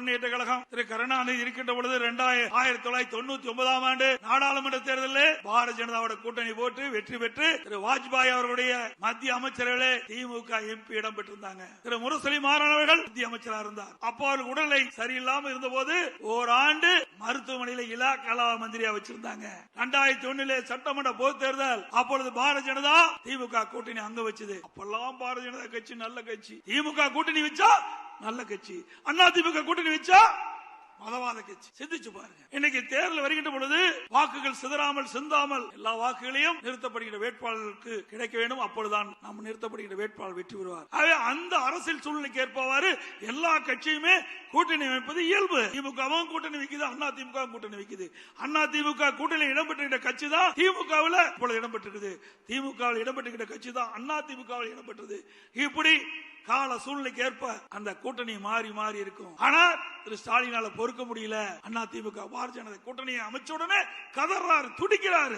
முன்னேற்ற கழகம் திரு கருணாநிதி இருக்கின்ற பொழுது 1999 ஆண்டு நாடாளுமன்ற தேர்தலில் பாரதிய ஜனதாவோட கூட்டணி போட்டு வெற்றி பெற்று திரு வாஜ்பாய் அவர்களுடைய மத்திய அமைச்சரவையிலே திமுக எம்பி இடம் பெற்றிருந்தாங்க. திரு முரசொலி மாறன் அவர்கள் மத்திய அமைச்சராக இருந்தார். அப்போ அவர்கள் உடல்நிலை சரியில்லாமல் இருந்த போது ஓராண்டு மருத்துவமனையில் இலாக்கா மந்திரியா வச்சிருந்தாங்க. 2001 சட்டமன்ற பொது தேர்தல், அப்பொழுது பாரதிய ஜனதா திமுக கூட்டணி அங்க வச்சது. அப்பெல்லாம் பாரதிய ஜனதா கட்சி நல்ல கட்சி, திமுக கூட்டணி வச்சா நல்ல கட்சி, அண்ணா திமுக கூட்டணி வச்சா மதவாத கட்சி. சிந்திச்சு பாருங்க. இன்னைக்கு தேர்தல் வருகின்ற பொழுது வாக்குகள் சிதறாமல் சிந்தாமல் எல்லா வாக்குகளையும் நிறுத்தப்படுகிற வேட்பாளருக்கு கிடைக்க வேண்டும். அப்பொழுதுதான் நம்ம நிறுத்தப்படுகிற வேட்பாளர் வெற்றி பெறுவார். அந்த அரசியல் சூழ்நிலைக்கு ஏற்பவாறு எல்லா கட்சியுமே கூட்டணி அமைப்பது இயல்பு. திமுகவும் கூட்டணி வைக்குது, அண்ணா திமுக கூட்டணி வைக்குது. அண்ணா திமுக கூட்டணி இடம்பெற்றிருக்கிற கட்சி தான் திமுகவில் இப்பொழுது இடம்பெற்றிருக்குது. திமுகவில் இடம்பெற்றிருக்கிற கட்சி தான் அண்ணா திமுகவில் இடம்பெற்றது. இப்படி கால சூழ்நிலைக்கு ஏற்ப அந்த கூட்டணி மாறி மாறி இருக்கும். ஆனா திரு ஸ்டாலினால பொறுக்க முடியல. அண்ணா திமுக பாரதிய ஜனதா கூட்டணியை அமைச்ச உடனே கதறாரு, துடிக்கிறாரு.